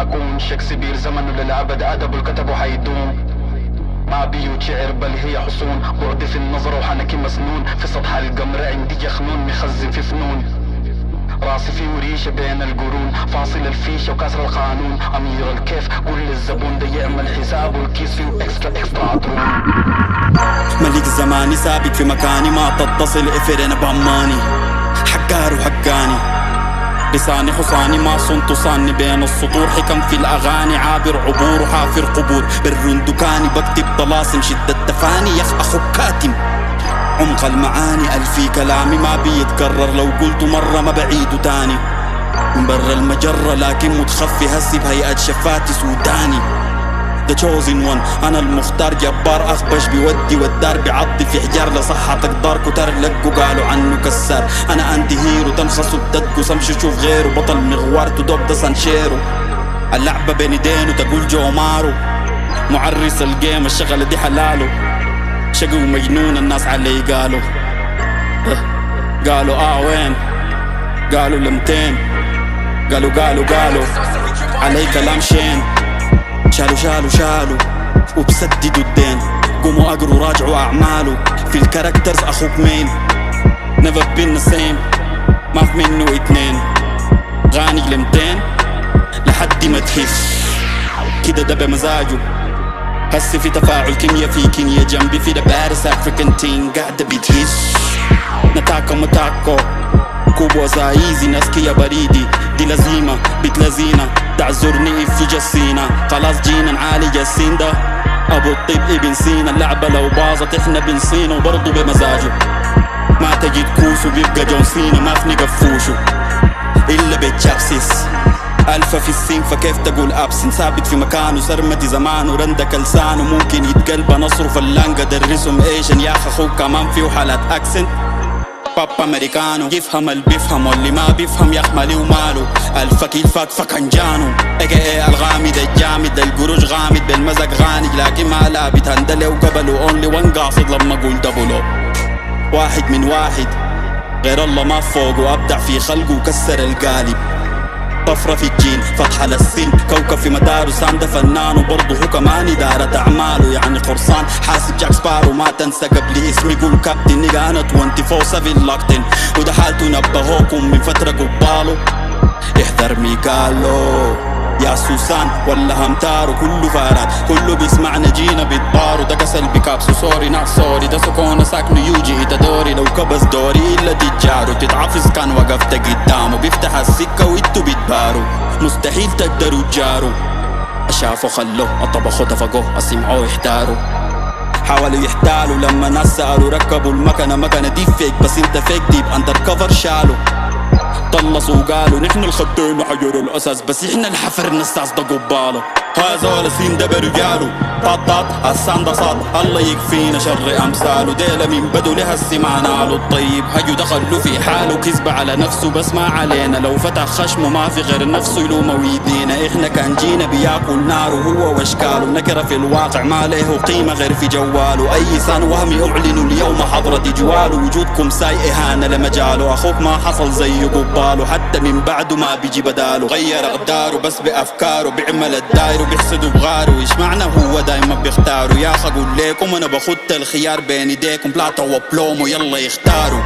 حكون شكسبير زمن للأبد أدب الكتب حيدوم. ما بيوت شعر بل هي حصون، بعد في النظر وحنكي مسنون، في سطح القمر عندي يخنون مخزن في فنون. راسي في وريشة بين القرون، فاصل الفيشة وكسر القانون. أمير الكيف قول للزبون ده يعمل حساب والكيس فيه اكسترا عطرون. ملك زماني ثابت في مكاني، ما تتصل افر انا بأماني. حقار وحقاني لساني حصاني، ما صنت صاني بين السطور. حكم في الأغاني عابر عبور وحافر قبور. بالرندكاني بكتب طلاسم شدة تفاني، يخ أخو كاتم عمق المعاني. ألفي كلامي ما بيتكرر، لو قلت مرة ما بعيده تاني. من برا المجرة لكن متخفي هسي بهيئة شفاتي سوداني. The chosen one أنا المختار، جبار أخبش بودي والدار بعضي في حجار. لصحتك دار كتر لقوا قالوا عنه كسار. أنا أنتي هيرو تنخصوا الددقوا سمشي شوف غيره. بطل مغوار تدوب ده سانشيرو، اللعبة بين ايدينه تقول جو مارو. معرس الجيم الشغلة دي حلاله، شقي ومجنون الناس علي قالوا. قالوا وين؟ قالوا لمتين؟ قالوا علي كلام شين. شالوا وبسددوا الدين. قوموا اقروا راجعوا اعماله. في الكاركترز اخوك مين؟ never been the same، ما في منه اتنين. غاني لمتين لحد ما تهف كده ده بمزاجه. هسي في تفاعل كيميا في كيميا جنبي في باريس افريكان تين قاعدة بتهش. نتاكو كوبو زايزي ناسكي يا بريدي. دي لزيمة بتلزينا تعذرني في جسينا. خلاص جينا نعالج السين ده ابو الطيب ابن سينا. اللعبة لو باظت احنا بنسينا وبرضو بمزاجه. ما تجي تكوسو بيبقى جون سينا، ما في نقفوشو الا بتشابسيس. ألفة في السين فكيف تقول أبسن. ثابت في مكانه سرمتي زمانه رندك لسانه. ممكن يتقلب نصره فلانقة درسهم ايشن. يا أخ أخوك كمان فيه حالات أكسنت. بابا أمريكانو يفهم اللي بيفهم واللي ما بيفهم يخملي وماله. الفكيل فكنجانو ايه الغامد الجامد. القروش غامد بالمزق غانج لكن ما لابت هندله وقبله. اونلي وان قاصد لما اقول دبلو. واحد من واحد غير الله ما فوقه. أبدع في خلقه وكسر القالب. طفرة في الجين فتحة للسين. كوكب في مداره ساند فنان وبرضه هو كمان إدارة أعماله. يعني قرصان حاسب جاك سبارو. ما تنسى قبل اسمي قول كابتن. نيجا أنا 24/7 لاكتن. وده حالته نبهوكم من فترة قباله. احذر ميكالو يا سوسان ولا همتارو. كله فارات كله بيسمعنا جينا بيتبارو. ده كسل بكابسو سوري ناس سوري. ده سكونة ساكنه يوجي إتدوري. لو كبس دوري إلا تتجارو. تتعفز كان وقفت قدامه. بيفتح السكة وإنتو بتبارو. مستحيل تقدروا تجارو. شافوا خلوه أطبخوا تفقوه أسمعوا يحتاروا. حاولوا يحتالوا لما ناس سألوا. ركبوا المكنة دي فيك بس انت فيك ديب اندر كفر. شالوا طلصوا وقالوا نحن الخدين حجر الأساس بس احنا الحفرنا الساس ده قباله. هذول سين ده برجاله. طاط السان ده صاد الله يكفينا شر أمثاله. ديلا من بدو لها السمعناله. الطيب هجو دخلوا في حاله. كذب على نفسه بس ما علينا. لو فتح خشمه ما في غير نفسه يلومه ويدينا. احنا كان جينا بياكل ناره هو واشكاله. نكرة في الواقع ما له قيمة غير في جواله. اي سان وهمي اعلنوا اليوم حضرة جواله. وجودكم ساي اهانة لمجاله. اخوك ما حصل زيه قباله. حتى من بعده ما بيجي بداله. غير اقداره بس بافكاره. بيعمل الداير وبيحسدوا بغاره. ايش معنى هو دايما بيختاروا. يا اخ اقول ليكم انا بخط الخيار بين ايديكم. بلاطة وبلومو يلا يختاروا.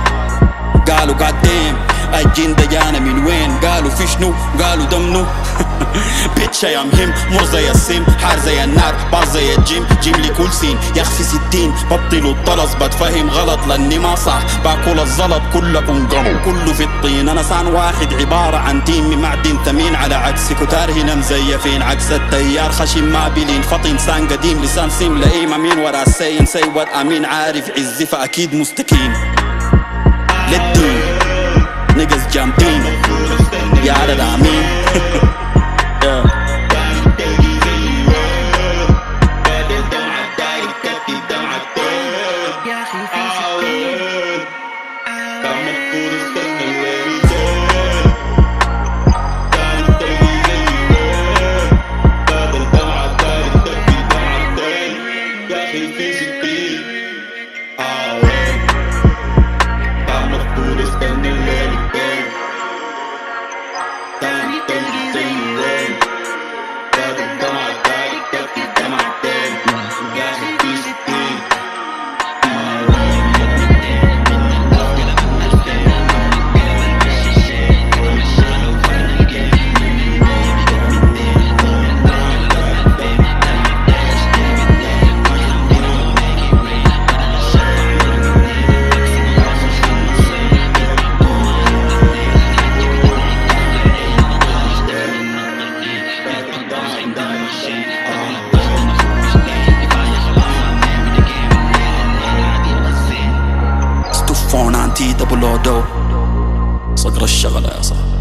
قالوا قدام الجين ده جانا من وين. قالوا في شنو قالوا دمنو. بيتش يا مهم مر زي السم. حار زي النار بار زي الجيم. جيم لي كل سين يخفي 60. بطلوا الطلس بتفهم غلط لاني ما صح. باكل الزلط كلكم قمو كله في الطين. انا سان واحد عبارة عن تيم من معدن ثمين. على عكس كتار هنا مزيفين. عكس التيار خشم ما بلين. فطين سان قديم لسان سيم لئيم امين. ورا السين سيوت امين. عارف عزي فاكيد مستكين. للدين نيجز جامبين يا عدد امين. صقر الشغلة يا صاحبي.